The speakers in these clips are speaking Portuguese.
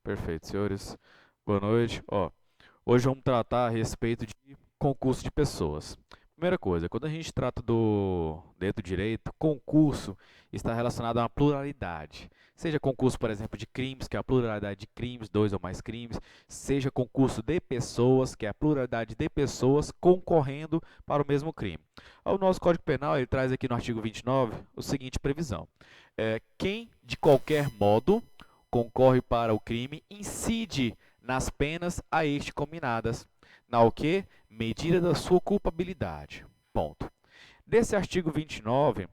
Perfeito, senhores. Boa noite. Hoje vamos tratar a respeito de concurso de pessoas. Primeira coisa, quando a gente trata do direito do direito, concurso está relacionado a uma pluralidade. Seja concurso, por exemplo, de crimes, que é a pluralidade de crimes, dois ou mais crimes, seja concurso de pessoas, que é a pluralidade de pessoas concorrendo para o mesmo crime. O nosso Código Penal ele traz aqui no artigo 29 o seguinte previsão: quem de qualquer modo concorre para o crime incide nas penas a este combinadas, na o que? Medida da sua culpabilidade. Ponto. Desse artigo 29,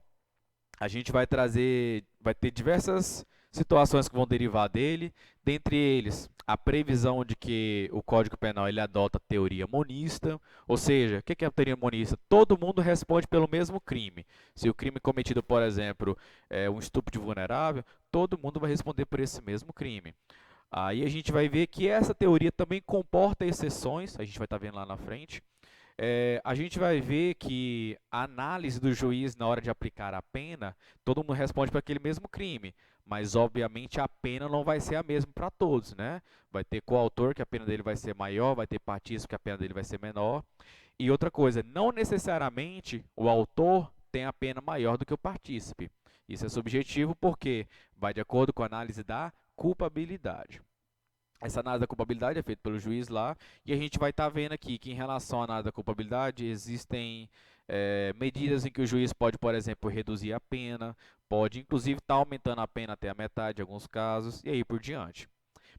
a gente vai ter diversas situações que vão derivar dele, dentre eles a previsão de que o Código Penal ele adota a teoria monista, ou seja, o que é a teoria monista? Todo mundo responde pelo mesmo crime. Se o crime cometido, por exemplo, é um estupro de vulnerável, todo mundo vai responder por esse mesmo crime. Aí a gente vai ver que essa teoria também comporta exceções, a gente vai estar vendo lá na frente. A gente vai ver que a análise do juiz na hora de aplicar a pena, todo mundo responde para aquele mesmo crime, mas obviamente a pena não vai ser a mesma para todos, né? Vai ter coautor que a pena dele vai ser maior, vai ter partícipe que a pena dele vai ser menor. E outra coisa, não necessariamente o autor tem a pena maior do que o partícipe. Isso é subjetivo porque vai de acordo com a análise da culpabilidade. Essa análise da culpabilidade é feita pelo juiz lá, e a gente vai estar vendo aqui que em relação à análise da culpabilidade existem medidas em que o juiz pode, por exemplo, reduzir a pena, pode inclusive estar aumentando a pena até a metade em alguns casos, e aí por diante.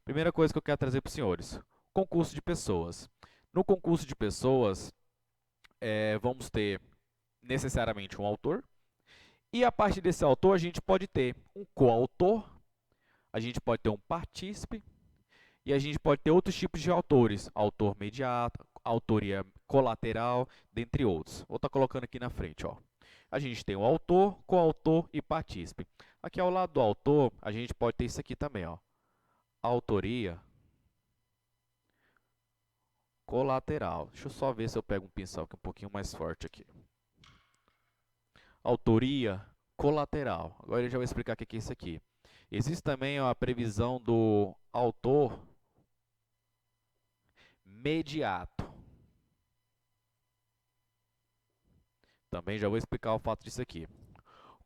Primeira coisa que eu quero trazer para os senhores, concurso de pessoas. No concurso de pessoas, vamos ter necessariamente um autor, e a partir desse autor a gente pode ter um coautor, a gente pode ter um partícipe, e a gente pode ter outros tipos de autores, autor mediato, autoria colateral, dentre outros. Vou estar colocando aqui na frente. Ó. A gente tem o autor, coautor e partícipe. Aqui ao lado do autor, a gente pode ter isso aqui também. Ó. Autoria colateral. Deixa eu só ver se eu pego um pincel aqui um pouquinho mais forte aqui. Autoria colateral. Agora eu já vou explicar o que é isso aqui. Existe também a previsão do autor mediato. Também já vou explicar o fato disso aqui.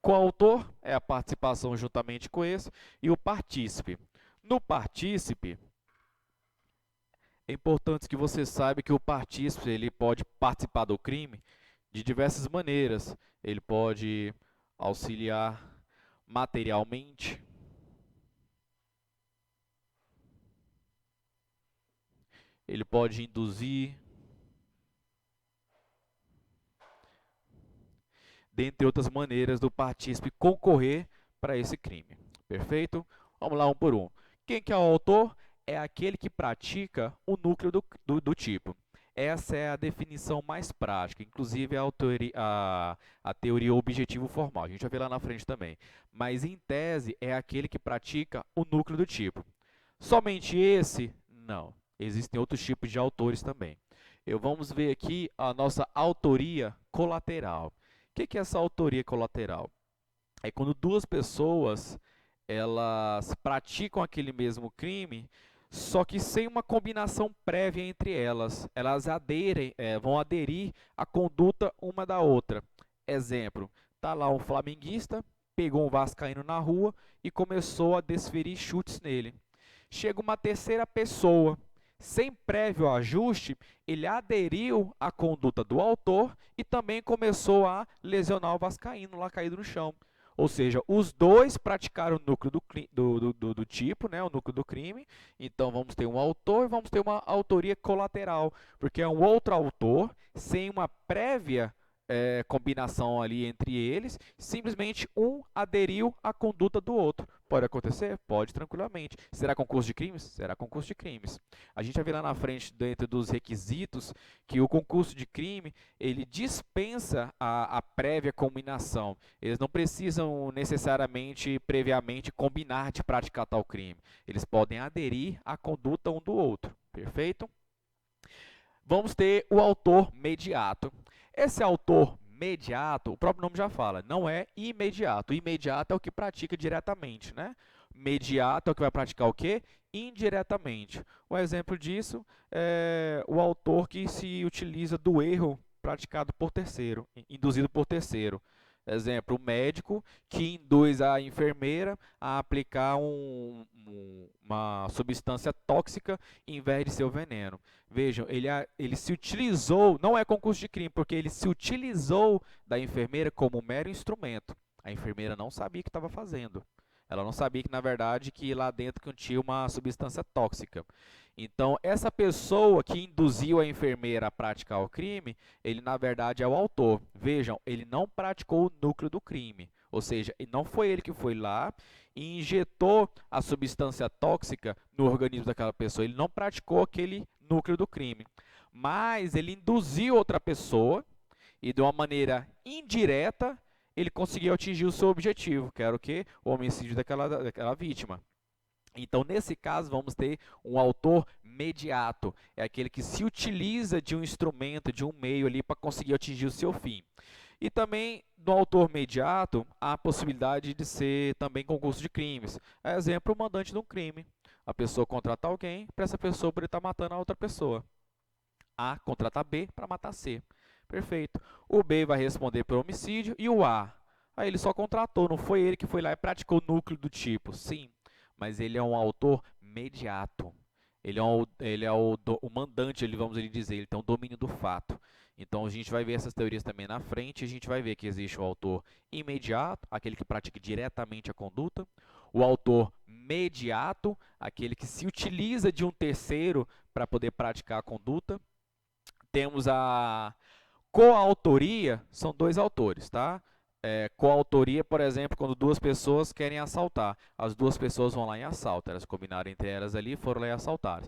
Coautor é a participação juntamente com esse, e o partícipe. No partícipe, é importante que você saiba que o partícipe ele pode participar do crime de diversas maneiras. Ele pode auxiliar materialmente, ele pode induzir, dentre outras maneiras do partícipe concorrer para esse crime. Perfeito? Vamos lá um por um. Quem que é o autor? É aquele que pratica o núcleo do tipo. Essa é a definição mais prática, inclusive a teoria objetivo formal. A gente vai ver lá na frente também. Mas, em tese, é aquele que pratica o núcleo do tipo. Somente esse? Não. Existem outros tipos de autores também. Vamos ver aqui a nossa autoria colateral. O que é essa autoria colateral? É quando duas pessoas elas praticam aquele mesmo crime, só que sem uma combinação prévia entre elas. Elas vão aderir à conduta uma da outra. Exemplo, tá lá um flamenguista, pegou um vascaíno na rua e começou a desferir chutes nele. Chega uma terceira pessoa, sem prévio ajuste, ele aderiu à conduta do autor e também começou a lesionar o vascaíno lá caído no chão. Ou seja, os dois praticaram o núcleo do tipo, né, o núcleo do crime. Então, vamos ter um autor e vamos ter uma autoria colateral, porque é um outro autor, sem uma prévia combinação ali entre eles, simplesmente um aderiu à conduta do outro. Pode acontecer? Pode, tranquilamente. Será concurso de crimes? Será concurso de crimes. A gente vai ver lá na frente, dentro dos requisitos, que o concurso de crime, ele dispensa a prévia combinação. Eles não precisam necessariamente, previamente, combinar de praticar tal crime. Eles podem aderir à conduta um do outro. Perfeito? Vamos ter o autor mediato. Esse autor mediato, o próprio nome já fala, não é imediato. O imediato é o que pratica diretamente, né? Mediato é o que vai praticar o quê? indiretamente. Um exemplo disso é o autor que se utiliza do erro praticado por terceiro, induzido por terceiro. Exemplo, o médico que induz a enfermeira a aplicar uma substância tóxica em vez de ser o veneno. Vejam, ele se utilizou, não é concurso de crime, porque ele se utilizou da enfermeira como mero instrumento. A enfermeira não sabia o que estava fazendo. Ela não sabia que, na verdade, que lá dentro continha uma substância tóxica. Então, essa pessoa que induziu a enfermeira a praticar o crime, ele, na verdade, é o autor. Vejam, ele não praticou o núcleo do crime. Ou seja, não foi ele que foi lá e injetou a substância tóxica no organismo daquela pessoa. Ele não praticou aquele núcleo do crime. Mas ele induziu outra pessoa e, de uma maneira indireta, ele conseguiu atingir o seu objetivo, que era o quê? O homicídio daquela vítima. Então, nesse caso, vamos ter um autor mediato. É aquele que se utiliza de um instrumento, de um meio ali para conseguir atingir o seu fim. E também, no autor mediato, há a possibilidade de ser também concurso de crimes. Exemplo, o mandante de um crime. A pessoa contrata alguém para essa pessoa poder estar matando a outra pessoa. A contrata B para matar C. Perfeito. O B vai responder por homicídio e o A. Aí ele só contratou, não foi ele que foi lá e praticou o núcleo do tipo. Sim, mas ele é um autor mediato. Ele é o mandante, vamos dizer, ele tem um domínio do fato. Então a gente vai ver essas teorias também na frente, a gente vai ver que existe o autor imediato, aquele que pratica diretamente a conduta, o autor mediato, aquele que se utiliza de um terceiro para poder praticar a conduta. Temos a coautoria, são dois autores, tá? Coautoria, por exemplo, quando duas pessoas querem assaltar. As duas pessoas vão lá e assaltam. Elas combinaram entre elas ali e foram lá e assaltaram.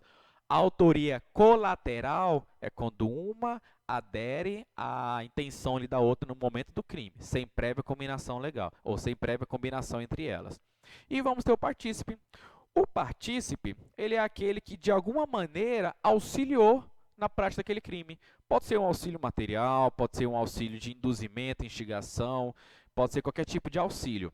A autoria colateral é quando uma adere à intenção ali da outra no momento do crime, sem prévia combinação legal, ou sem prévia combinação entre elas. E vamos ter o partícipe. O partícipe, ele é aquele que, de alguma maneira, auxiliou na prática daquele crime. Pode ser um auxílio material, pode ser um auxílio de induzimento, instigação, pode ser qualquer tipo de auxílio.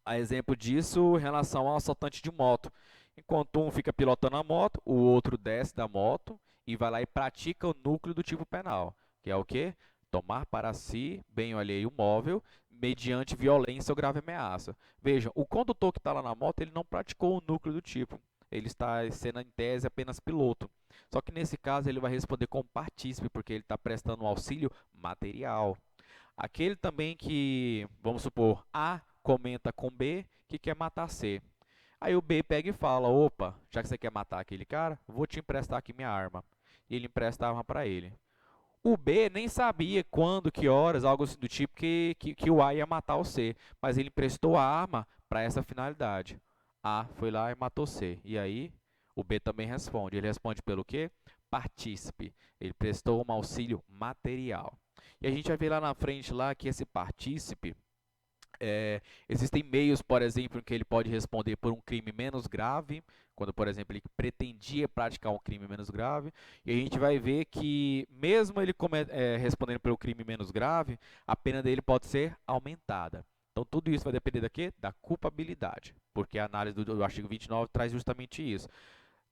A exemplo disso, em relação ao assaltante de moto. Enquanto um fica pilotando a moto, o outro desce da moto e vai lá e pratica o núcleo do tipo penal, que é o quê? Tomar para si bem alheio móvel, mediante violência ou grave ameaça. Vejam, o condutor que está lá na moto, ele não praticou o núcleo do tipo. Ele está sendo, em tese, apenas piloto. Só que nesse caso ele vai responder como partícipe, porque ele está prestando um auxílio material. Aquele também que, vamos supor, A comenta com B que quer matar C. Aí o B pega e fala, opa, já que você quer matar aquele cara, vou te emprestar aqui minha arma. E ele empresta a arma para ele. O B nem sabia quando, que horas, algo assim do tipo, que o A ia matar o C. Mas ele emprestou a arma para essa finalidade. A foi lá e matou C. E aí, o B também responde. Ele responde pelo quê? Partícipe. Ele prestou um auxílio material. E a gente vai ver lá na frente lá que esse partícipe, existem meios, por exemplo, em que ele pode responder por um crime menos grave, quando, por exemplo, ele pretendia praticar um crime menos grave, e a gente vai ver que, mesmo ele respondendo pelo crime menos grave, a pena dele pode ser aumentada. Então, tudo isso vai depender da quê? Da culpabilidade, porque a análise do artigo 29 traz justamente isso.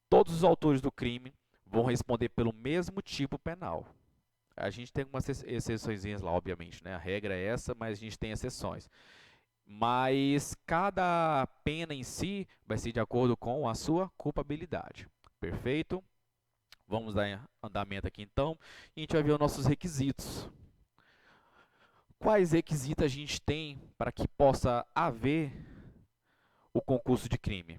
Todos os autores do crime vão responder pelo mesmo tipo penal. A gente tem algumas exceções lá, obviamente, né? A regra é essa, mas a gente tem exceções. Mas cada pena em si vai ser de acordo com a sua culpabilidade. Perfeito? Vamos dar andamento aqui então. E a gente vai ver os nossos requisitos. Quais requisitos a gente tem para que possa haver o concurso de crime?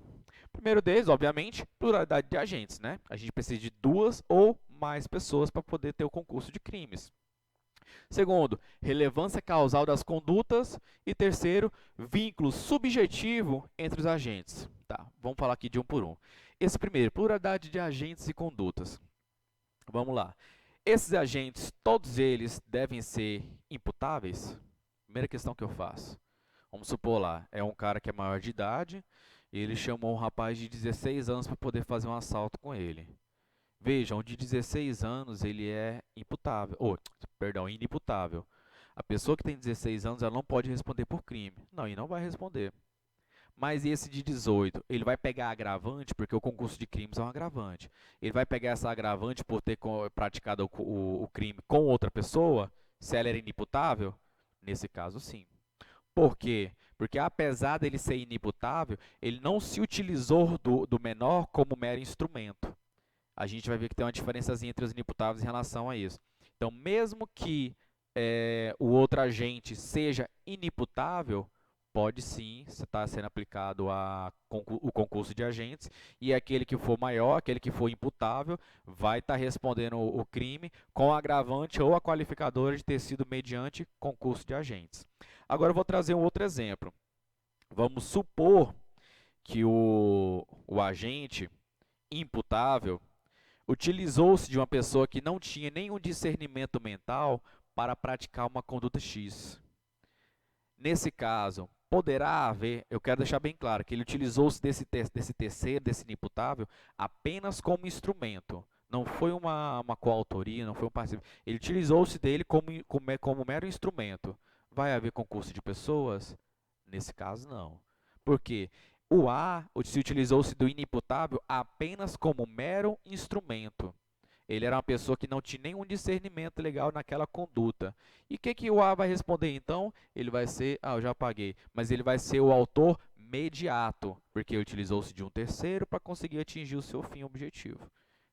Primeiro deles, obviamente, pluralidade de agentes, né? A gente precisa de duas ou mais pessoas para poder ter o concurso de crimes. Segundo, relevância causal das condutas. E terceiro, vínculo subjetivo entre os agentes. Tá, vamos falar aqui de um por um. Esse primeiro, pluralidade de agentes e condutas. Vamos lá. Esses agentes, todos eles devem ser imputáveis? Primeira questão que eu faço. Vamos supor lá, é um cara que é maior de idade, e ele chamou um rapaz de 16 anos para poder fazer um assalto com ele. Vejam, de 16 anos ele é imputável, inimputável. A pessoa que tem 16 anos ela não pode responder por crime. Não, e não vai responder. Mas esse de 18, ele vai pegar agravante, porque o concurso de crimes é um agravante. Ele vai pegar essa agravante por ter praticado o crime com outra pessoa, se ela era inimputável? Nesse caso, sim. Por quê? Porque apesar dele ser inimputável, ele não se utilizou do menor como mero instrumento. A gente vai ver que tem uma diferençazinha entre os inimputáveis em relação a isso. Então, mesmo que o outro agente seja inimputável, pode sim estar sendo aplicado o concurso de agentes, e aquele que for maior, aquele que for imputável, vai estar respondendo o crime com a agravante ou a qualificadora de ter sido mediante concurso de agentes. Agora eu vou trazer um outro exemplo. Vamos supor que o agente imputável utilizou-se de uma pessoa que não tinha nenhum discernimento mental para praticar uma conduta X. Nesse caso, poderá haver, eu quero deixar bem claro, que ele utilizou-se desse terceiro, desse inimputável, apenas como instrumento. Não foi uma coautoria, não foi um parceiro. Ele utilizou-se dele como mero instrumento. Vai haver concurso de pessoas? Nesse caso, não. Por quê? O A se utilizou-se do inimputável apenas como mero instrumento. Ele era uma pessoa que não tinha nenhum discernimento legal naquela conduta. E o que o A vai responder então? Ele vai ser, eu já paguei, mas ele vai ser o autor mediato, porque utilizou-se de um terceiro para conseguir atingir o seu fim objetivo.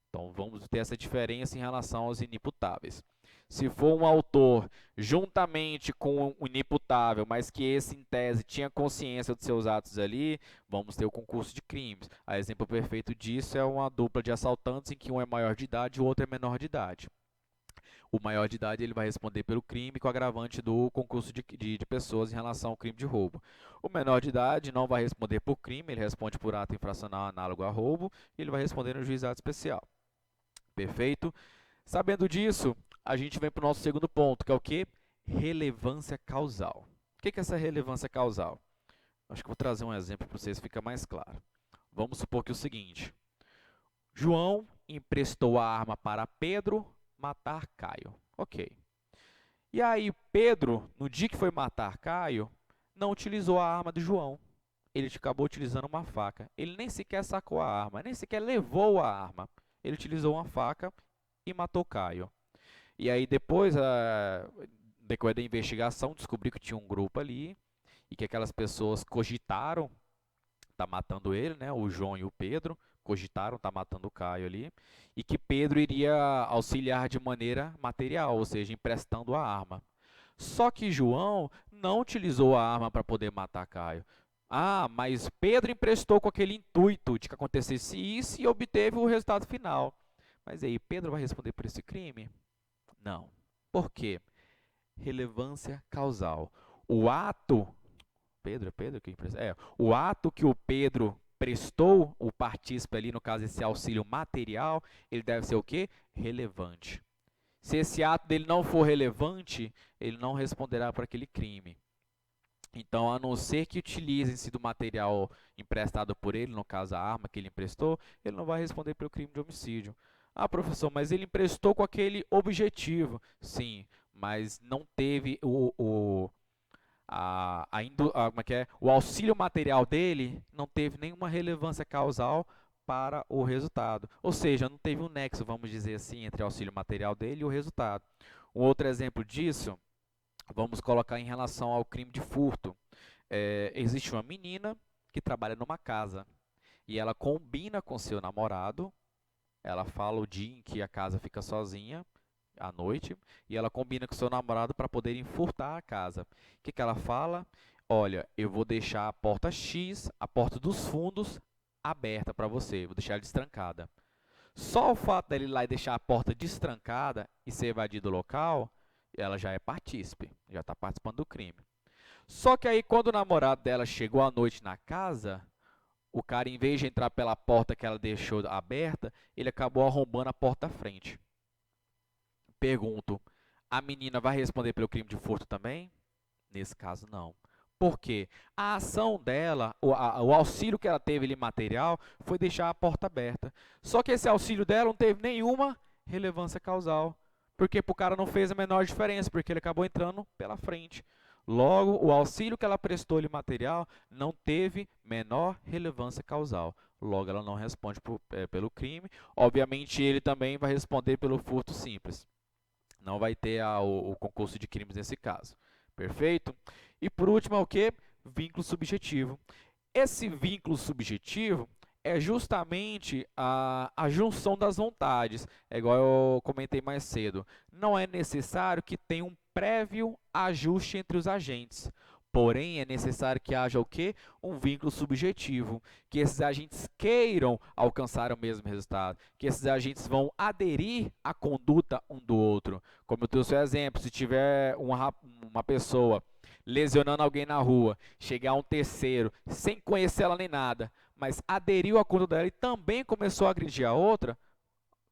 Então, vamos ter essa diferença em relação aos inimputáveis. Se for um autor juntamente com um inimputável, mas que esse, em tese, tinha consciência dos seus atos ali, vamos ter o concurso de crimes. A exemplo perfeito disso é uma dupla de assaltantes em que um é maior de idade e o outro é menor de idade. O maior de idade ele vai responder pelo crime com o agravante do concurso de pessoas em relação ao crime de roubo. O menor de idade não vai responder por crime, ele responde por ato infracional análogo a roubo e ele vai responder no juizado especial. Perfeito? Sabendo disso, a gente vem para o nosso segundo ponto, que é o quê? Relevância causal. O que é essa relevância causal? Acho que vou trazer um exemplo para vocês, fica mais claro. Vamos supor que é o seguinte. João emprestou a arma para Pedro matar Caio. Ok. E aí, Pedro, no dia que foi matar Caio, não utilizou a arma de João. Ele acabou utilizando uma faca. Ele nem sequer sacou a arma, nem sequer levou a arma. Ele utilizou uma faca e matou Caio. E aí depois, depois da investigação, descobriu que tinha um grupo ali e que aquelas pessoas cogitaram estar matando ele, né? O João e o Pedro cogitaram estar matando o Caio ali e que Pedro iria auxiliar de maneira material, ou seja, emprestando a arma. Só que João não utilizou a arma para poder matar Caio. Mas Pedro emprestou com aquele intuito de que acontecesse isso e obteve o resultado final. Mas aí, Pedro vai responder por esse crime? Não. Por quê? Relevância causal. O ato, Pedro que emprestou? O ato que o Pedro prestou, o partícipe ali, no caso esse auxílio material, ele deve ser o quê? Relevante. Se esse ato dele não for relevante, ele não responderá por aquele crime. Então, a não ser que utilizem-se do material emprestado por ele, no caso a arma que ele emprestou, ele não vai responder pelo crime de homicídio. Professor, mas ele emprestou com aquele objetivo. Sim, mas não teve como é que é? O auxílio material dele não teve nenhuma relevância causal para o resultado. Ou seja, não teve um nexo, vamos dizer assim, entre o auxílio material dele e o resultado. Um outro exemplo disso, vamos colocar em relação ao crime de furto. Existe uma menina que trabalha numa casa e ela combina com seu namorado, ela fala o dia em que a casa fica sozinha, à noite, e ela combina com seu namorado para poderem furtar a casa. O que ela fala? Olha, eu vou deixar a porta X, a porta dos fundos, aberta para você, vou deixar ela destrancada. Só o fato dele ir lá e deixar a porta destrancada e ser evadido do local, ela já é partícipe, já está participando do crime. Só que aí, quando o namorado dela chegou à noite na casa, o cara, em vez de entrar pela porta que ela deixou aberta, ele acabou arrombando a porta da frente. Pergunto, a menina vai responder pelo crime de furto também? Nesse caso, não. Por quê? A ação dela, o auxílio que ela teve ali material, foi deixar a porta aberta. Só que esse auxílio dela não teve nenhuma relevância causal. Porque para o cara não fez a menor diferença, porque ele acabou entrando pela frente. Logo, o auxílio que ela prestou-lhe material não teve menor relevância causal. Logo, ela não responde pelo crime. Obviamente, ele também vai responder pelo furto simples. Não vai ter o concurso de crimes nesse caso. Perfeito? E por último, é o quê? Vínculo subjetivo. Esse vínculo subjetivo é justamente a junção das vontades. É igual eu comentei mais cedo. Não é necessário que tenha um prévio ajuste entre os agentes. Porém, é necessário que haja o quê? Um vínculo subjetivo. Que esses agentes queiram alcançar o mesmo resultado. Que esses agentes vão aderir à conduta um do outro. Como eu trouxe o exemplo, se tiver uma pessoa lesionando alguém na rua, chegar um terceiro, sem conhecer ela nem nada, mas aderiu à conduta dela e também começou a agredir a outra,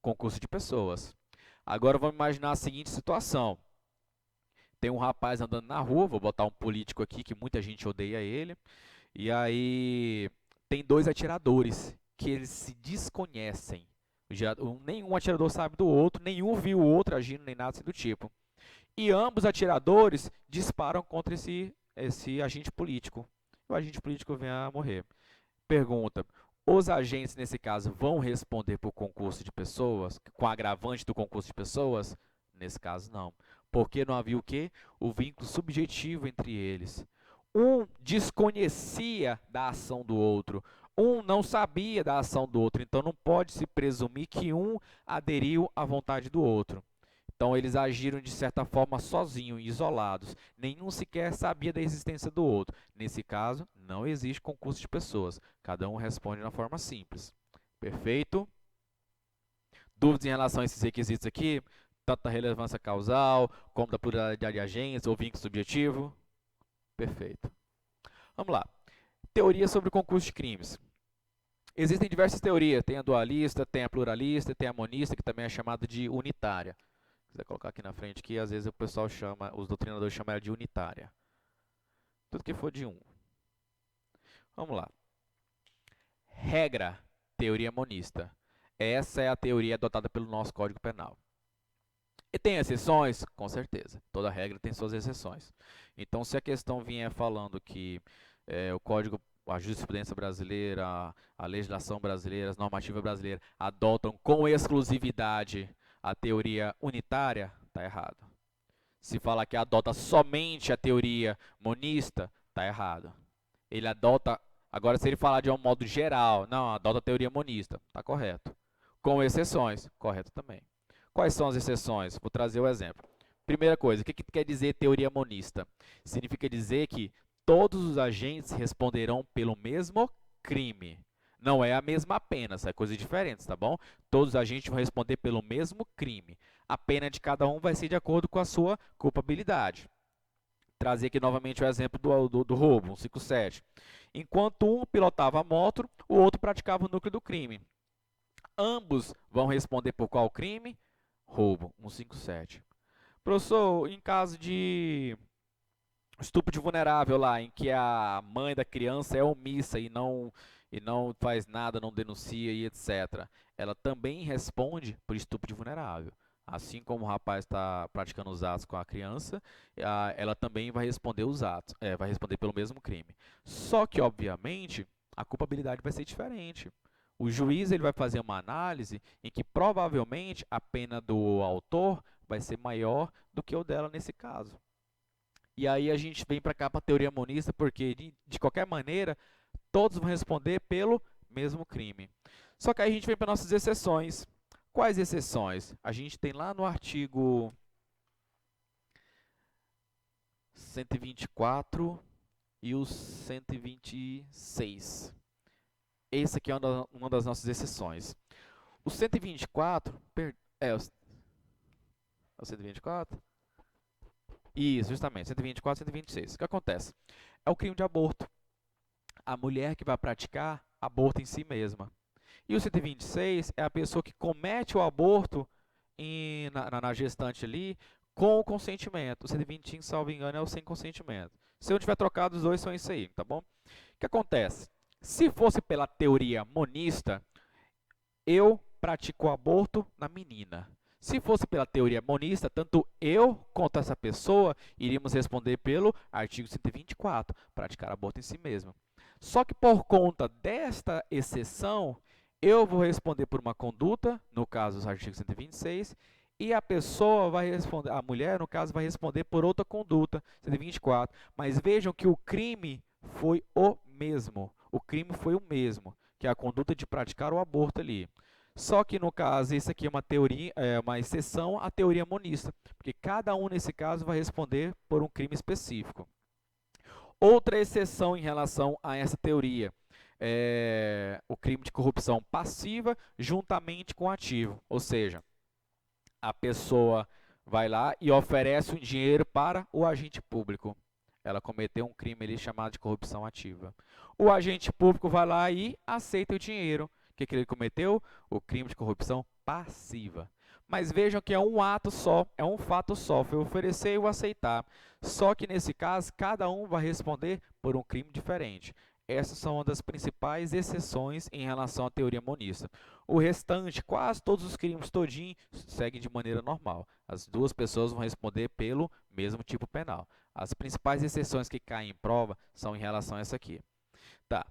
concurso de pessoas. Agora vamos imaginar a seguinte situação. Tem um rapaz andando na rua, vou botar um político aqui que muita gente odeia ele, e aí tem dois atiradores que eles se desconhecem. Nenhum atirador sabe do outro, nenhum viu o outro agindo, nem nada assim do tipo. E ambos atiradores disparam contra esse agente político. O agente político vem a morrer. Pergunta: os agentes, nesse caso, vão responder por concurso de pessoas, com agravante do concurso de pessoas? Nesse caso, não. Porque não havia o quê? O vínculo subjetivo entre eles. Um desconhecia da ação do outro. Um não sabia da ação do outro. Então, não pode se presumir que um aderiu à vontade do outro. Então, eles agiram de certa forma sozinhos, isolados. Nenhum sequer sabia da existência do outro. Nesse caso, não existe concurso de pessoas. Cada um responde na forma simples. Perfeito? Dúvidas em relação a esses requisitos aqui? Tanto da relevância causal, como da pluralidade de agentes ou vínculo subjetivo? Perfeito. Vamos lá. Teoria sobre concurso de crimes. Existem diversas teorias. Tem a dualista, tem a pluralista, tem a monista, que também é chamada de unitária. Se quiser colocar aqui na frente, que às vezes o pessoal chama, os doutrinadores chamam ela de unitária. Tudo que for de um. Vamos lá. Regra, teoria monista. Essa é a teoria adotada pelo nosso Código Penal. E tem exceções? Com certeza. Toda regra tem suas exceções. Então, se a questão vier falando que o Código, a jurisprudência brasileira, a legislação brasileira, as normativas brasileiras adotam com exclusividade a teoria unitária, está errado. Se fala que adota somente a teoria monista, está errado. Ele adota, agora se ele falar de um modo geral, não, adota a teoria monista, está correto. Com exceções, correto também. Quais são as exceções? Vou trazer o exemplo. Primeira coisa, o que quer dizer teoria monista? Significa dizer que todos os agentes responderão pelo mesmo crime. Não é a mesma pena, são coisas diferentes, tá bom? Todos os agentes vão responder pelo mesmo crime. A pena de cada um vai ser de acordo com a sua culpabilidade. Trazer aqui novamente o exemplo do roubo, 157. Enquanto um pilotava a moto, o outro praticava o núcleo do crime. Ambos vão responder por qual crime? Roubo, 157. Professor, em caso de estupro de vulnerável lá, em que a mãe da criança é omissa e não faz nada, não denuncia e etc. Ela também responde por estupro de vulnerável. Assim como o rapaz está praticando os atos com a criança, ela também vai responder os atos, vai responder pelo mesmo crime. Só que, obviamente, a culpabilidade vai ser diferente. O juiz ele vai fazer uma análise em que provavelmente a pena do autor vai ser maior do que o dela nesse caso. E aí a gente vem para cá para a teoria monista, porque de qualquer maneira todos vão responder pelo mesmo crime. Só que aí a gente vem para nossas exceções. Quais exceções? A gente tem lá no artigo 124 e o 126. Esse aqui é uma das nossas exceções. O 124, é o 124? Isso, justamente, 124 e 126. O que acontece? É o crime de aborto. A mulher que vai praticar aborto em si mesma. E o 126 é a pessoa que comete o aborto na gestante ali com o consentimento. O 125, salvo engano, é o sem consentimento. Se eu tiver trocado, os dois são isso aí, tá bom? O que acontece? Se fosse pela teoria monista, eu pratico o aborto na menina. Se fosse pela teoria monista, tanto eu quanto essa pessoa iríamos responder pelo artigo 124, praticar aborto em si mesmo. Só que por conta desta exceção, eu vou responder por uma conduta, no caso, os artigos 126, e a pessoa vai responder, a mulher, no caso, vai responder por outra conduta, 124. Mas vejam que o crime foi o mesmo. O crime foi o mesmo, que é a conduta de praticar o aborto ali. Só que no caso, isso aqui é uma teoria, é uma exceção à teoria monista, porque cada um nesse caso vai responder por um crime específico. Outra exceção em relação a essa teoria é o crime de corrupção passiva juntamente com ativo, ou seja, a pessoa vai lá e oferece um dinheiro para o agente público. Ela cometeu um crime ali chamado de corrupção ativa. O agente público vai lá e aceita o dinheiro. O que ele cometeu? O crime de corrupção passiva. Mas vejam que é um ato só, é um fato só, foi oferecer e o aceitar. Só que nesse caso, cada um vai responder por um crime diferente. Essas são uma das principais exceções em relação à teoria monista. O restante, quase todos os crimes todinhos, seguem de maneira normal. As duas pessoas vão responder pelo mesmo tipo penal. As principais exceções que caem em prova são em relação a essa aqui. Tá.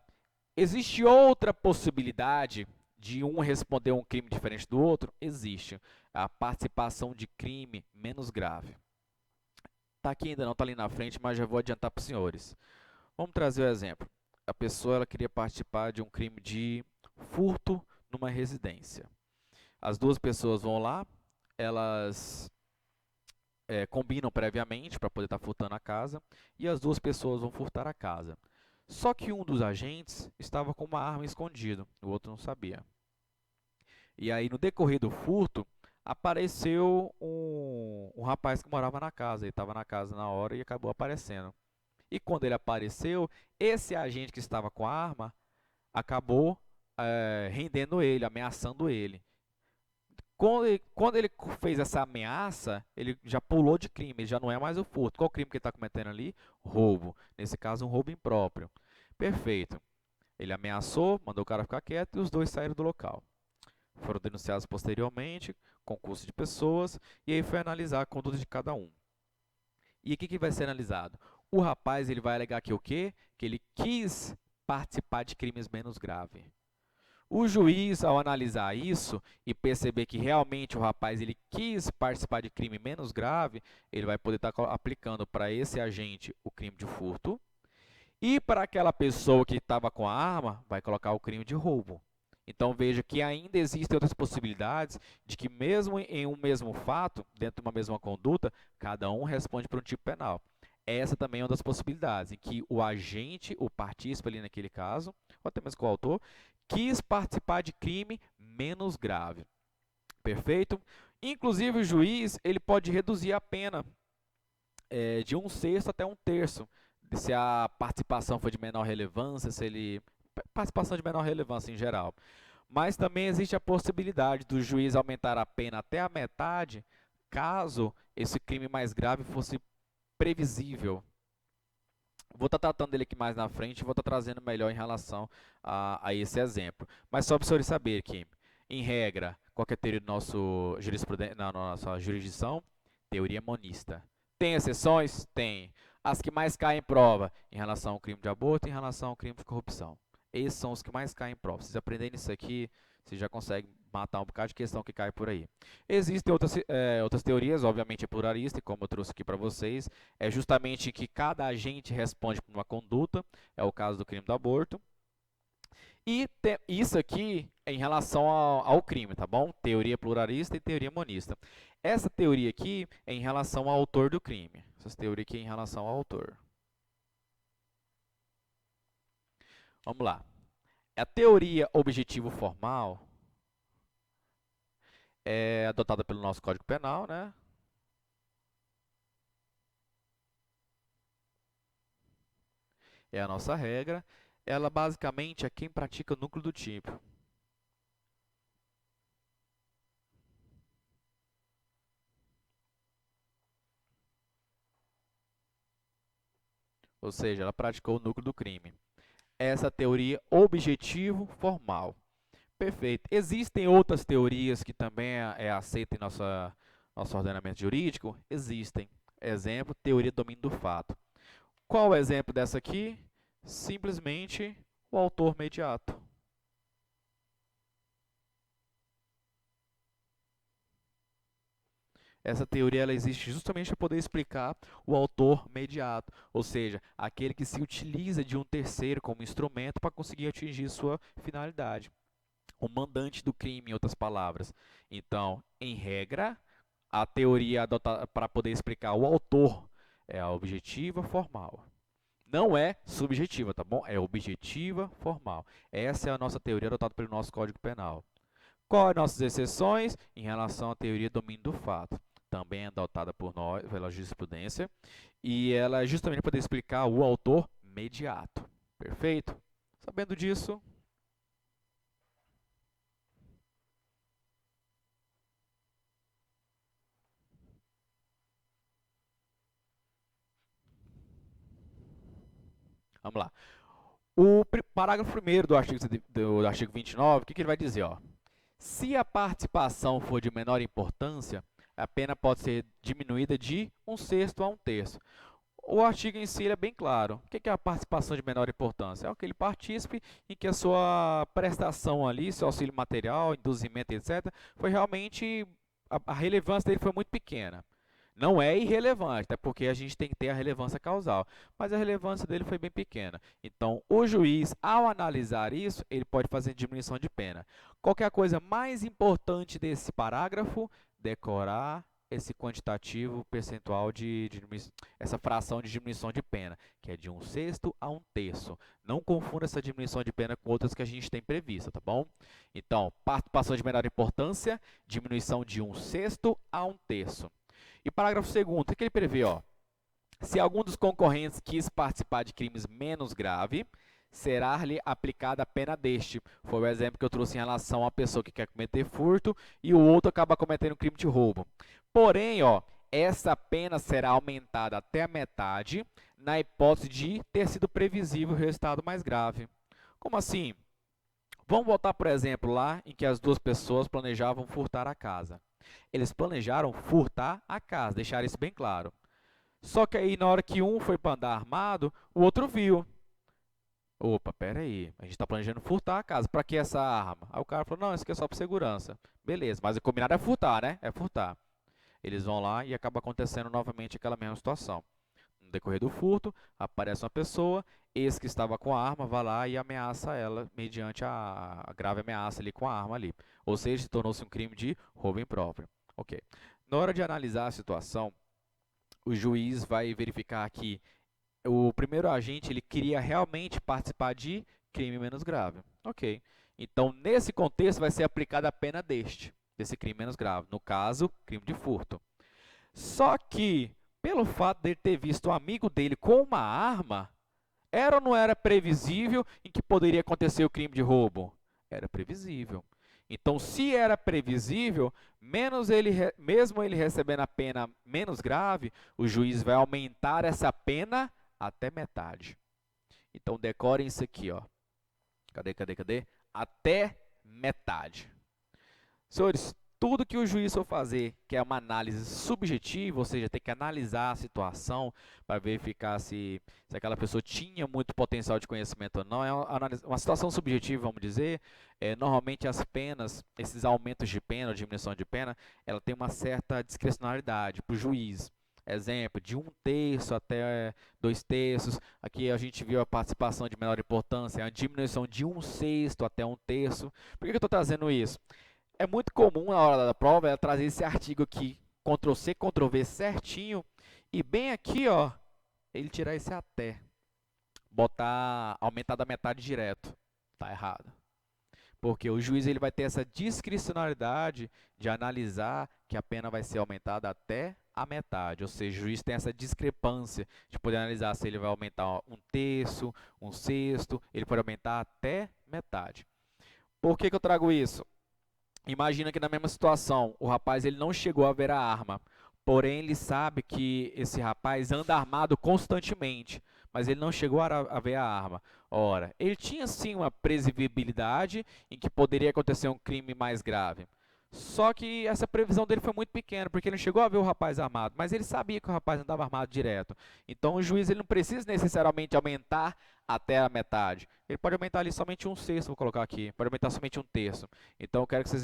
Existe outra possibilidade de um responder um crime diferente do outro? Existe. A participação de crime menos grave. Está aqui ainda não, está ali na frente, mas já vou adiantar para os senhores. Vamos trazer o exemplo. A pessoa ela queria participar de um crime de furto numa residência. As duas pessoas vão lá, elas combinam previamente para poder estar furtando a casa, e as duas pessoas vão furtar a casa. Só que um dos agentes estava com uma arma escondida, o outro não sabia. E aí, no decorrer do furto, apareceu um rapaz que morava na casa. Ele estava na casa na hora e acabou aparecendo. E quando ele apareceu, esse agente que estava com a arma acabou rendendo ele, ameaçando ele. Quando ele fez essa ameaça, ele já pulou de crime, ele já não é mais o furto. Qual o crime que ele está cometendo ali? Roubo. Nesse caso, um roubo impróprio. Perfeito. Ele ameaçou, mandou o cara ficar quieto e os dois saíram do local. Foram denunciados posteriormente, concurso de pessoas, e aí foi analisar a conduta de cada um. E o que vai ser analisado? O rapaz ele vai alegar que o quê? Que ele quis participar de crimes menos graves. O juiz, ao analisar isso e perceber que realmente o rapaz ele quis participar de crime menos grave, ele vai poder estar aplicando para esse agente o crime de furto e para aquela pessoa que estava com a arma, vai colocar o crime de roubo. Então veja que ainda existem outras possibilidades de que mesmo em um mesmo fato, dentro de uma mesma conduta, cada um responde por um tipo penal. Essa também é uma das possibilidades, em que o agente, o partícipe ali naquele caso, ou até mesmo o autor, quis participar de crime menos grave. Perfeito? Inclusive o juiz ele pode reduzir a pena de 1/6 até 1/3, se a participação for de menor relevância, se ele participação de menor relevância em geral. Mas também existe a possibilidade do juiz aumentar a pena até a metade, caso esse crime mais grave fosse previsível. Vou estar tratando dele aqui mais na frente e vou estar trazendo melhor em relação a esse exemplo. Mas só para os senhores saberem que, em regra, qualquer teoria do nosso na nossa jurisdição, teoria monista. Tem exceções? Tem. As que mais caem em prova em relação ao crime de aborto e em relação ao crime de corrupção. Esses são os que mais caem em prova. Se vocês aprenderem isso aqui, vocês já conseguem matar um bocado de questão que cai por aí. Existem outras teorias, obviamente é pluralista, e como eu trouxe aqui para vocês, é justamente que cada agente responde por uma conduta, é o caso do crime do aborto. E isso aqui é em relação ao crime, tá bom? Teoria pluralista e teoria monista. Essa teoria aqui é em relação ao autor do crime. Essa teoria aqui é em relação ao autor. Vamos lá. A teoria objetivo formal é adotada pelo nosso Código Penal, né? É a nossa regra. Ela basicamente é quem pratica o núcleo do tipo. Ou seja, ela praticou o núcleo do crime. Essa teoria objetivo formal. Perfeito. Existem outras teorias que também é aceita em nosso ordenamento jurídico? Existem. Exemplo, teoria do domínio do fato. Qual o exemplo dessa aqui? Simplesmente o autor mediato. Essa teoria ela existe justamente para poder explicar o autor mediato, ou seja, aquele que se utiliza de um terceiro como instrumento para conseguir atingir sua finalidade. O mandante do crime, em outras palavras. Então, em regra, a teoria adotada para poder explicar o autor é a objetiva formal. Não é subjetiva, tá bom? É objetiva formal. Essa é a nossa teoria adotada pelo nosso Código Penal. Quais as nossas exceções em relação à teoria do domínio do fato? Também é adotada por nós, pela jurisprudência, e ela é justamente para poder explicar o autor mediato. Perfeito? Sabendo disso, vamos lá. O parágrafo 1º do artigo 29, o que ele vai dizer? Ó? Se a participação for de menor importância, a pena pode ser diminuída de 1/6 a 1/3. O artigo em si é bem claro. O que é a participação de menor importância? É aquele partícipe em que a sua prestação ali, seu auxílio material, induzimento, etc., foi realmente, a relevância dele foi muito pequena. Não é irrelevante, até porque a gente tem que ter a relevância causal, mas a relevância dele foi bem pequena. Então, o juiz, ao analisar isso, ele pode fazer diminuição de pena. Qual que é a coisa mais importante desse parágrafo? Decorar esse quantitativo percentual essa fração de diminuição de pena, que é de 1/6 a 1/3. Não confunda essa diminuição de pena com outras que a gente tem prevista, tá bom? Então, participação de menor importância, diminuição de 1/6 a 1/3. E parágrafo 2º, o que ele prevê? Ó? Se algum dos concorrentes quis participar de crimes menos graves, será-lhe aplicada a pena deste. Foi o exemplo que eu trouxe em relação à pessoa que quer cometer furto e o outro acaba cometendo um crime de roubo. Porém, ó, essa pena será aumentada até a metade na hipótese de ter sido previsível o resultado mais grave. Como assim? Vamos voltar, por exemplo, lá em que as duas pessoas planejavam furtar a casa. Eles planejaram furtar a casa, deixar isso bem claro. Só que aí, na hora que um foi para andar armado, o outro viu. Opa, pera aí, a gente está planejando furtar a casa, para que essa arma? Aí o cara falou, não, isso aqui é só para segurança. Beleza, mas o combinado é furtar, né? É furtar. Eles vão lá e acaba acontecendo novamente aquela mesma situação. No decorrer do furto, aparece uma pessoa, esse que estava com a arma vai lá e ameaça ela mediante a grave ameaça ali com a arma ali. Ou seja, tornou-se um crime de roubo impróprio. Ok. Na hora de analisar a situação, o juiz vai verificar que o primeiro agente ele queria realmente participar de crime menos grave. Ok. Então, nesse contexto, vai ser aplicada a pena desse crime menos grave. No caso, crime de furto. Só que, pelo fato de ele ter visto um amigo dele com uma arma, era ou não era previsível em que poderia acontecer o crime de roubo? Era previsível. Então, se era previsível, mesmo ele recebendo a pena menos grave, o juiz vai aumentar essa pena até metade. Então, decorem isso aqui, ó. Cadê? Até metade. Senhores, tudo que o juiz for fazer, que é uma análise subjetiva, ou seja, tem que analisar a situação para verificar se aquela pessoa tinha muito potencial de conhecimento ou não, é uma situação subjetiva, vamos dizer. Normalmente as penas, esses aumentos de pena, diminuição de pena, ela tem uma certa discricionalidade para o juiz. Exemplo, de 1/3 até 2/3. Aqui a gente viu a participação de menor importância, a diminuição de 1/6 até 1/3. Por que eu estou trazendo isso? É muito comum na hora da prova ela trazer esse artigo aqui, Ctrl+C, Ctrl+V certinho, e bem aqui, ó, ele tirar esse até, aumentar da metade direto. Tá errado. Porque o juiz ele vai ter essa discricionalidade de analisar que a pena vai ser aumentada até a metade. Ou seja, o juiz tem essa discrepância de poder analisar se ele vai aumentar 1/3, 1/6, ele pode aumentar até metade. Por que eu trago isso? Imagina que na mesma situação, o rapaz ele não chegou a ver a arma, porém ele sabe que esse rapaz anda armado constantemente, mas ele não chegou a ver a arma. Ora, ele tinha sim uma previsibilidade em que poderia acontecer um crime mais grave. Só que essa previsão dele foi muito pequena, porque ele não chegou a ver o rapaz armado, mas ele sabia que o rapaz andava armado direto. Então o juiz ele não precisa necessariamente aumentar até a metade. Ele pode aumentar ali somente um sexto, vou colocar aqui, pode aumentar somente um terço. Então eu quero que vocês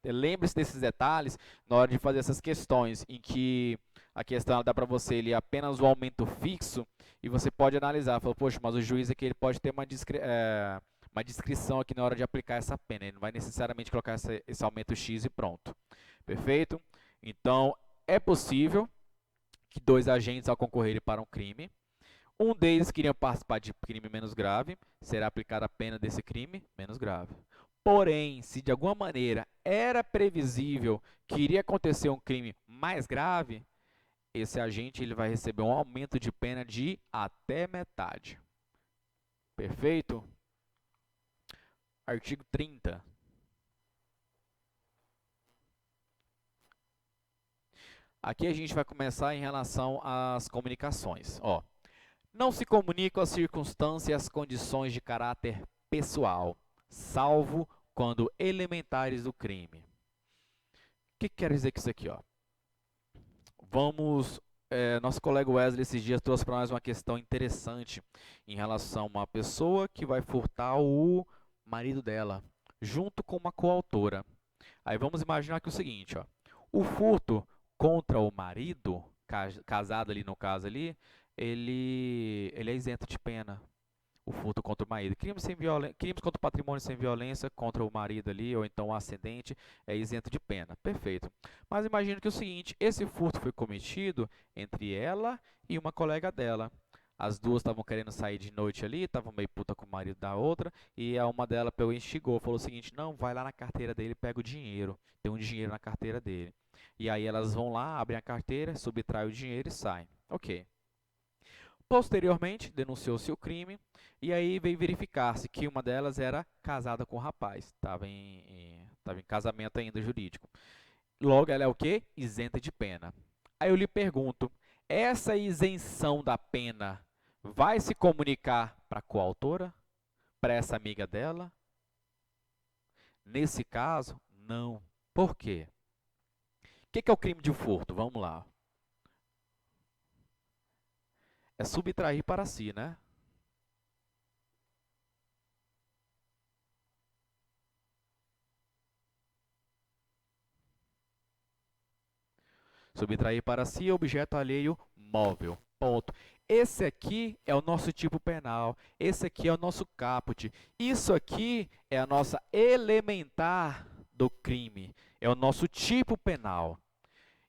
lembrem-se desses detalhes na hora de fazer essas questões, em que a questão dá para você ele apenas um aumento fixo, e você pode analisar, falar, poxa, mas o juiz aqui ele pode ter uma descrição aqui na hora de aplicar essa pena. Ele não vai necessariamente colocar esse aumento X e pronto. Perfeito? Então, é possível que dois agentes, ao concorrerem para um crime, um deles queria participar de crime menos grave, será aplicada a pena desse crime menos grave. Porém, se de alguma maneira era previsível que iria acontecer um crime mais grave, esse agente ele vai receber um aumento de pena de até metade. Perfeito? Artigo 30. Aqui a gente vai começar em relação às comunicações. Ó, não se comunicam as circunstâncias e as condições de caráter pessoal, salvo quando elementares do crime. O que quer dizer com isso aqui? Ó? Nosso colega Wesley esses dias trouxe para nós uma questão interessante em relação a uma pessoa que vai furtar o marido dela, junto com uma coautora. Aí vamos imaginar que é o seguinte, ó, o furto contra o marido, casado ali no caso ali, ele é isento de pena. O furto contra o marido. Crimes contra o patrimônio sem violência contra o marido ali, ou então o ascendente, é isento de pena. Perfeito. Mas imagine que é o seguinte, esse furto foi cometido entre ela e uma colega dela. As duas estavam querendo sair de noite ali, estavam meio puta com o marido da outra, e a uma delas pegou e instigou, falou o seguinte, não, vai lá na carteira dele e pega o dinheiro. Tem um dinheiro na carteira dele. E aí elas vão lá, abrem a carteira, subtraem o dinheiro e saem. Ok. Posteriormente, denunciou-se o crime e aí veio verificar-se que uma delas era casada com o rapaz, estava em casamento ainda jurídico. Logo, ela é o quê? Isenta de pena. Aí eu lhe pergunto, essa isenção da pena vai se comunicar para a coautora? Para essa amiga dela? Nesse caso, não. Por quê? O que é o crime de furto? Vamos lá. É subtrair para si, né? Subtrair para si objeto alheio móvel. Ponto. Esse aqui é o nosso tipo penal. Esse aqui é o nosso caput. Isso aqui é a nossa elementar do crime. É o nosso tipo penal.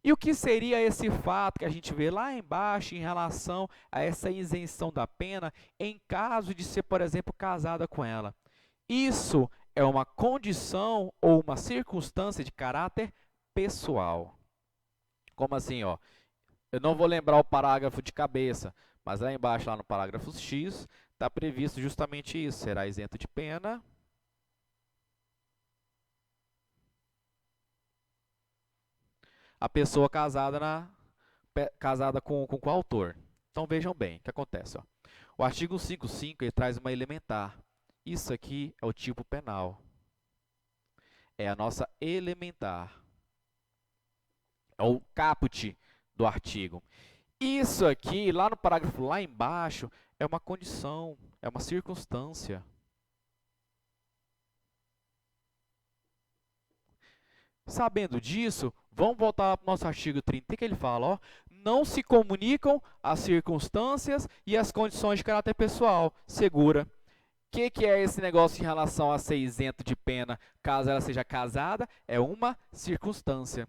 E o que seria esse fato que a gente vê lá embaixo em relação a essa isenção da pena em caso de ser, por exemplo, casada com ela? Isso é uma condição ou uma circunstância de caráter pessoal. Como assim, ó? Eu não vou lembrar o parágrafo de cabeça, mas lá embaixo, lá no parágrafo X, está previsto justamente isso. Será isento de pena a pessoa casada com o autor. Então vejam bem o que acontece. Ó. O artigo 55 ele traz uma elementar. Isso aqui é o tipo penal. É a nossa elementar. É o caput do artigo. Isso aqui, lá no parágrafo lá embaixo, é uma condição, é uma circunstância. Sabendo disso, vamos voltar para o nosso artigo 30, que ele fala, ó, não se comunicam as circunstâncias e as condições de caráter pessoal. Segura. O que é esse negócio em relação a ser isento de pena caso ela seja casada? É uma circunstância.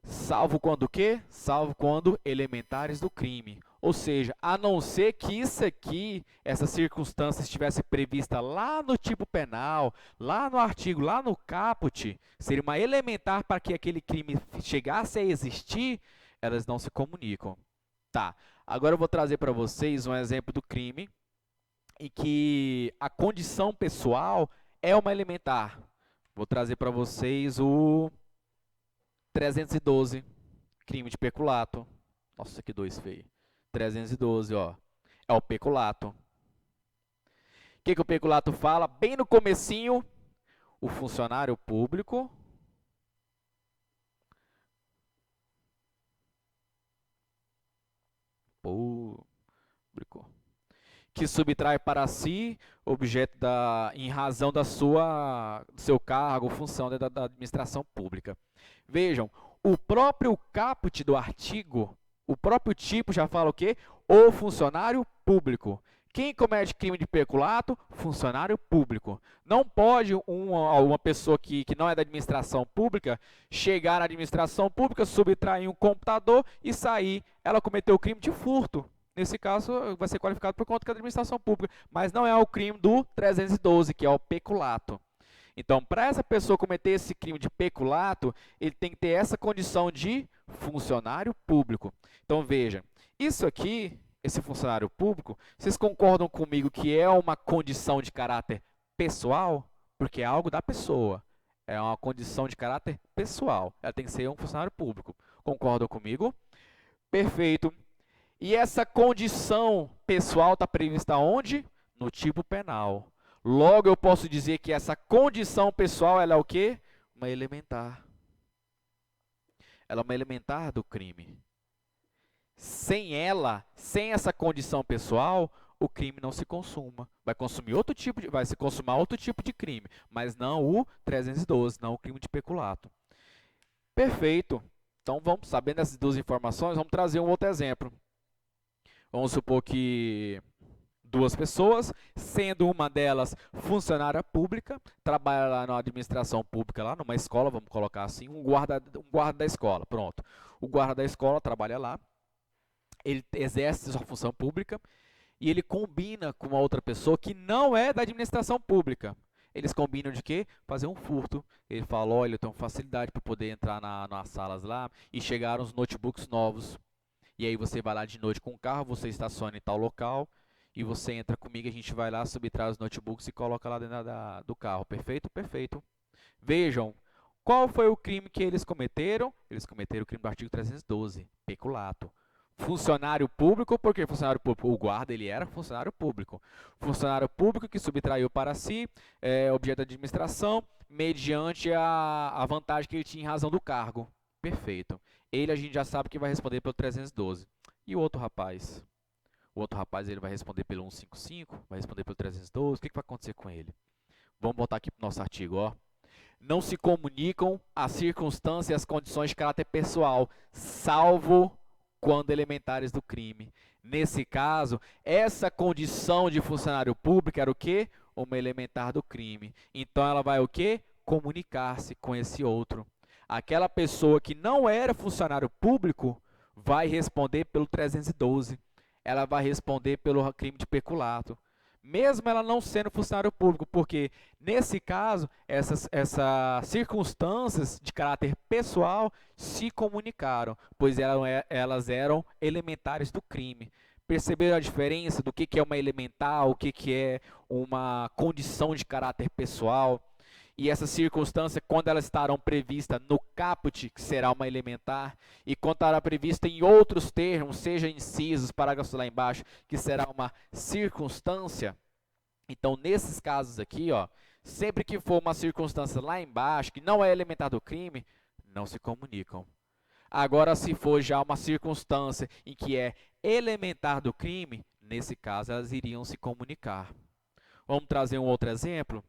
Salvo quando o quê? Salvo quando elementares do crime. Ou seja, a não ser que isso aqui, essa circunstância estivesse prevista lá no tipo penal, lá no artigo, lá no caput, seria uma elementar para que aquele crime chegasse a existir, elas não se comunicam. Tá, agora eu vou trazer para vocês um exemplo do crime em que a condição pessoal é uma elementar. Vou trazer para vocês o 312, crime de peculato. Nossa, que dois feio. 312, ó. É o peculato. que o peculato fala? Bem no comecinho, o funcionário público que subtrai para si objeto em razão do seu cargo, função dentro da administração pública. Vejam, o próprio caput do artigo, o próprio tipo já fala o quê? O funcionário público. Quem comete crime de peculato? Funcionário público. Não pode uma pessoa que não é da administração pública chegar na administração pública, subtrair um computador e sair. Ela cometeu o crime de furto. Nesse caso, vai ser qualificado por conta da administração pública. Mas não é o crime do 312, que é o peculato. Então, para essa pessoa cometer esse crime de peculato, ele tem que ter essa condição de funcionário público. Então, veja, isso aqui, esse funcionário público, vocês concordam comigo que é uma condição de caráter pessoal? Porque é algo da pessoa. É uma condição de caráter pessoal. Ela tem que ser um funcionário público. Concordam comigo? Perfeito. E essa condição pessoal está prevista onde? No tipo penal. Logo, eu posso dizer que essa condição pessoal, ela é o quê? Uma elementar. Ela é uma elementar do crime. Sem ela, sem essa condição pessoal, o crime não se consuma. Vai se consumar outro tipo de crime, mas não o 312, não o crime de peculato. Perfeito. Então, sabendo essas duas informações, vamos trazer um outro exemplo. Vamos supor que duas pessoas, sendo uma delas funcionária pública, trabalha lá na administração pública, lá numa escola, vamos colocar assim, um guarda da escola, pronto. O guarda da escola trabalha lá, ele exerce sua função pública e ele combina com uma outra pessoa que não é da administração pública. Eles combinam de quê? Fazer um furto. Ele fala, olha, eu tenho facilidade para poder entrar nas salas lá e chegaram os notebooks novos. E aí você vai lá de noite com o carro, você estaciona em tal local e você entra comigo, a gente vai lá, subtrai os notebooks e coloca lá dentro do carro. Perfeito? Perfeito. Vejam, qual foi o crime que eles cometeram? Eles cometeram o crime do artigo 312, peculato. Funcionário público, por que funcionário público? O guarda, ele era funcionário público. Funcionário público que subtraiu para si objeto de administração mediante a vantagem que ele tinha em razão do cargo. Perfeito. Ele a gente já sabe que vai responder pelo 312. E o outro rapaz? O outro rapaz ele vai responder pelo 155, vai responder pelo 312. O que vai acontecer com ele? Vamos botar aqui para o nosso artigo, ó. Não se comunicam as circunstâncias e as condições de caráter pessoal, salvo quando elementares do crime. Nesse caso, essa condição de funcionário público era o quê? Uma elementar do crime. Então, ela vai o quê? Comunicar-se com esse outro. Aquela pessoa que não era funcionário público vai responder pelo 312. Ela vai responder pelo crime de peculato. Mesmo ela não sendo funcionário público, porque nesse caso, essas circunstâncias de caráter pessoal se comunicaram, pois elas eram elementares do crime. Perceberam a diferença do que é uma elementar, o que é uma condição de caráter pessoal? E essa circunstância, quando elas estarão previstas no caput, que será uma elementar, e quando estará prevista em outros termos, seja incisos, parágrafos lá embaixo, que será uma circunstância. Então, nesses casos aqui, ó, sempre que for uma circunstância lá embaixo, que não é elementar do crime, não se comunicam. Agora, se for já uma circunstância em que é elementar do crime, nesse caso, elas iriam se comunicar. Vamos trazer um outro exemplo?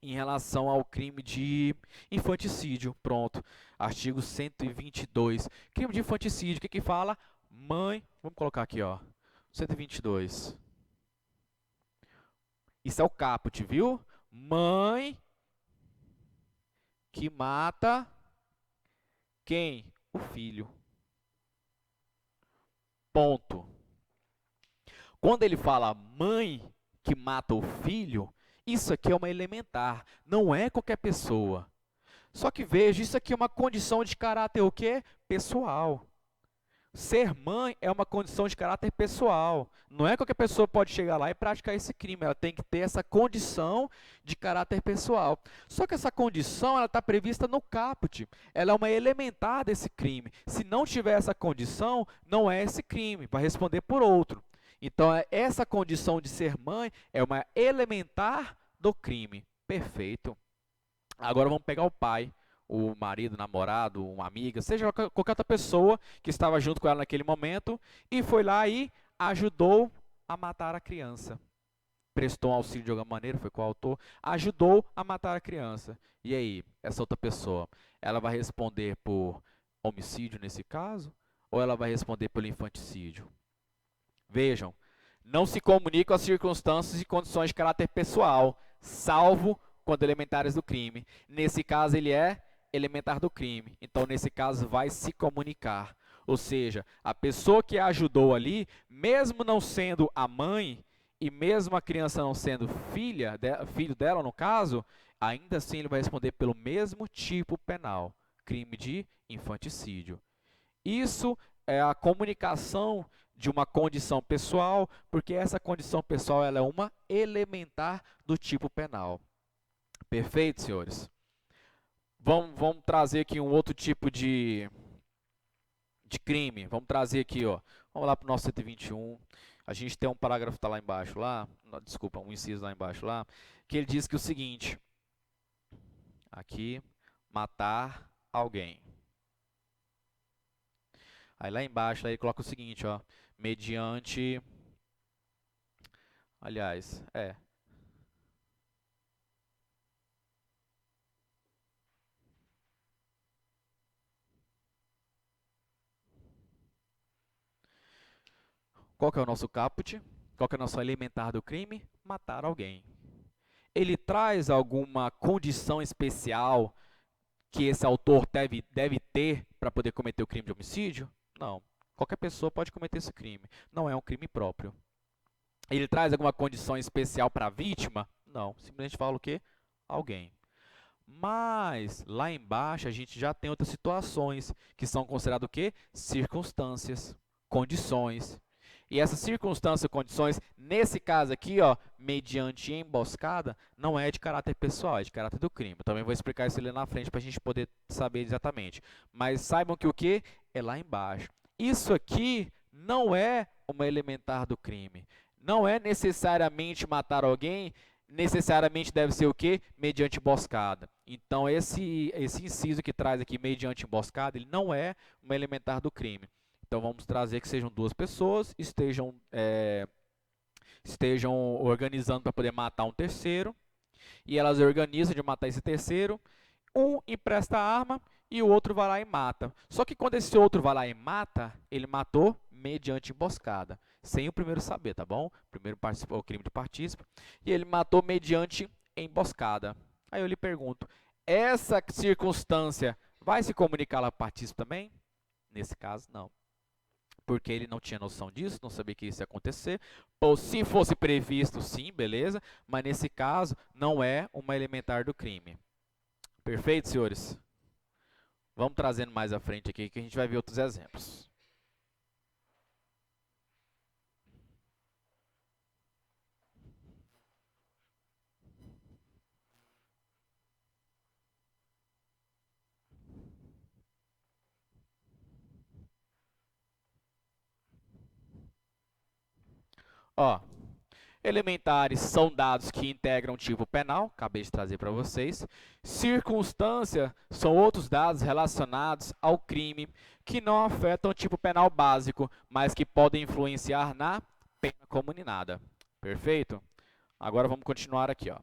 Em relação ao crime de infanticídio, pronto, artigo 122. Crime de infanticídio, o que fala? Mãe, vamos colocar aqui, ó, 122. Isso é o caput, viu? Mãe que mata quem? O filho. Ponto. Quando ele fala mãe que mata o filho, isso aqui é uma elementar, não é qualquer pessoa. Só que veja, isso aqui é uma condição de caráter o quê? Pessoal. Ser mãe é uma condição de caráter pessoal. Não é qualquer pessoa pode chegar lá e praticar esse crime. Ela tem que ter essa condição de caráter pessoal. Só que essa condição está prevista no caput. Ela é uma elementar desse crime. Se não tiver essa condição, não é esse crime. Vai responder por outro. Então, essa condição de ser mãe é uma elementar do crime. Perfeito. Agora vamos pegar o pai, o marido, namorado, uma amiga, seja qualquer outra pessoa que estava junto com ela naquele momento e foi lá e ajudou a matar a criança. Prestou um auxílio de alguma maneira, foi coautor, ajudou a matar a criança. E aí, essa outra pessoa, ela vai responder por homicídio nesse caso? Ou ela vai responder pelo infanticídio? Vejam, não se comunicam as circunstâncias e condições de caráter pessoal, salvo quando elementares do crime. Nesse caso, ele é elementar do crime. Então, nesse caso, vai se comunicar. Ou seja, a pessoa que a ajudou ali, mesmo não sendo a mãe, e mesmo a criança não sendo filho dela, no caso, ainda assim ele vai responder pelo mesmo tipo penal, crime de infanticídio. Isso é a comunicação de uma condição pessoal, porque essa condição pessoal ela é uma elementar do tipo penal. Perfeito, senhores? Vamos trazer aqui um outro tipo de crime. Vamos trazer aqui, ó. Vamos lá para o nosso 121. A gente tem um parágrafo tá lá embaixo, lá, desculpa, um inciso lá embaixo, lá, que ele diz que o seguinte, aqui, matar alguém. Aí lá embaixo, aí ele coloca o seguinte, ó, mediante, aliás, qual que é o nosso caput? Qual que é o nosso elementar do crime? Matar alguém. Ele traz alguma condição especial que esse autor deve ter para poder cometer o crime de homicídio? Não. Qualquer pessoa pode cometer esse crime. Não é um crime próprio. Ele traz alguma condição especial para a vítima? Não. Simplesmente fala o quê? Alguém. Mas, lá embaixo, a gente já tem outras situações que são consideradas o quê? Circunstâncias, condições. E essas circunstâncias e condições, nesse caso aqui, ó, mediante emboscada, não é de caráter pessoal, é de caráter do crime. Eu também vou explicar isso ali na frente para a gente poder saber exatamente. Mas saibam que o que? É lá embaixo. Isso aqui não é uma elementar do crime. Não é necessariamente matar alguém, necessariamente deve ser o quê? Mediante emboscada. Então, esse inciso que traz aqui, mediante emboscada, ele não é uma elementar do crime. Então, vamos trazer que sejam duas pessoas, estejam organizando para poder matar um terceiro, e elas organizam de matar esse terceiro, um empresta a arma e o outro vai lá e mata. Só que quando esse outro vai lá e mata, ele matou mediante emboscada, sem o primeiro saber, tá bom? O primeiro participou, o crime de partícipe, e ele matou mediante emboscada. Aí eu lhe pergunto, essa circunstância vai se comunicar lá para o partícipe também? Nesse caso, não. Porque ele não tinha noção disso, não sabia que isso ia acontecer. Ou se fosse previsto, sim, beleza, mas nesse caso não é uma elementar do crime. Perfeito, senhores? Vamos trazendo mais à frente aqui que a gente vai ver outros exemplos. Ó, elementares são dados que integram tipo penal, acabei de trazer para vocês. Circunstância são outros dados relacionados ao crime que não afetam o tipo penal básico, mas que podem influenciar na pena comuninada. Perfeito? Agora vamos continuar aqui, ó.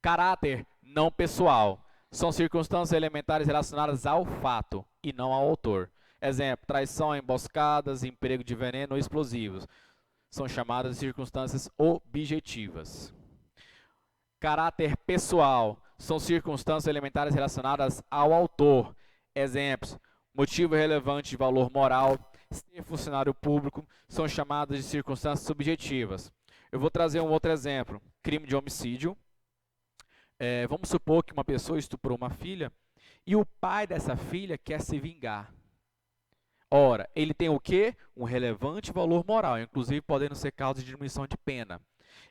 Caráter não pessoal. São circunstâncias elementares relacionadas ao fato e não ao autor. Exemplo, traição, emboscadas, emprego de veneno ou explosivos. São chamadas de circunstâncias objetivas. Caráter pessoal. São circunstâncias elementares relacionadas ao autor. Exemplos, motivo relevante de valor moral, ser funcionário público, são chamadas de circunstâncias subjetivas. Eu vou trazer um outro exemplo, crime de homicídio. Vamos supor que uma pessoa estuprou uma filha e o pai dessa filha quer se vingar. Ora, ele tem o quê? Um relevante valor moral, inclusive podendo ser causa de diminuição de pena.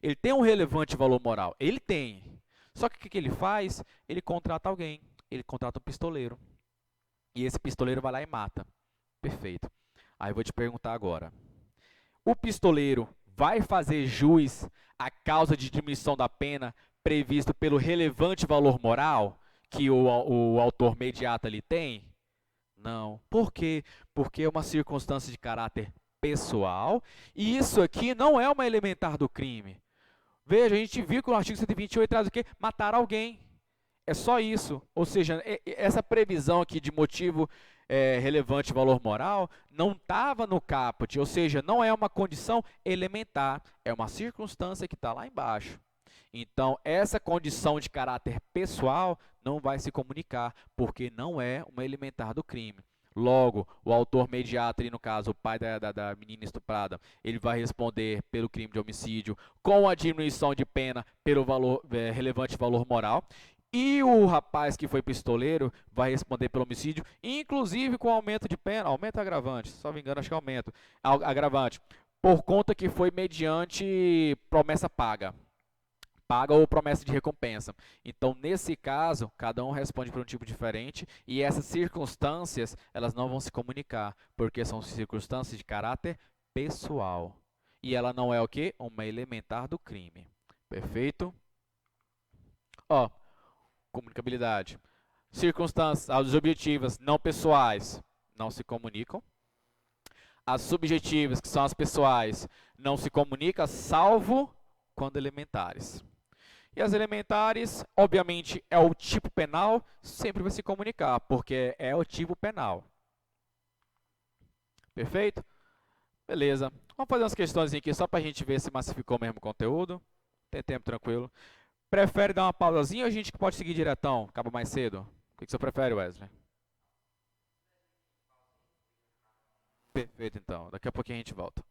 Ele tem um relevante valor moral? Ele tem. Só que o que ele faz? Ele contrata alguém, ele contrata um pistoleiro. E esse pistoleiro vai lá e mata. Perfeito. Aí eu vou te perguntar agora. O pistoleiro vai fazer jus à causa de diminuição da pena previsto pelo relevante valor moral que o autor mediato ali tem? Não. Por quê? Porque é uma circunstância de caráter pessoal e isso aqui não é uma elementar do crime. Veja, a gente viu que o artigo 128 traz o quê? Matar alguém. É só isso. Ou seja, essa previsão aqui de motivo relevante valor moral não estava no caput, ou seja, não é uma condição elementar, é uma circunstância que está lá embaixo. Então, essa condição de caráter pessoal não vai se comunicar, porque não é uma elementar do crime. Logo, o autor mediato, ali no caso, o pai da menina estuprada, ele vai responder pelo crime de homicídio com a diminuição de pena pelo relevante valor moral. E o rapaz que foi pistoleiro vai responder pelo homicídio, inclusive com aumento de pena, aumento agravante, se não me engano, acho que é aumento, agravante, por conta que foi mediante promessa paga. Paga ou promessa de recompensa. Então, nesse caso, cada um responde por um tipo diferente e essas circunstâncias, elas não vão se comunicar, porque são circunstâncias de caráter pessoal. E ela não é o quê? Uma elementar do crime. Perfeito? Ó, comunicabilidade. Circunstâncias, as objetivas não pessoais, não se comunicam. As subjetivas, que são as pessoais, não se comunicam, salvo quando elementares. E as elementares, obviamente, é o tipo penal, sempre vai se comunicar, porque é o tipo penal. Perfeito? Beleza. Vamos fazer umas questões aqui só para a gente ver se massificou mesmo o conteúdo. Tem tempo tranquilo. Prefere dar uma pausazinha ou a gente pode seguir diretão? Acaba mais cedo? O que você prefere, Wesley? Perfeito, então. Daqui a pouquinho a gente volta.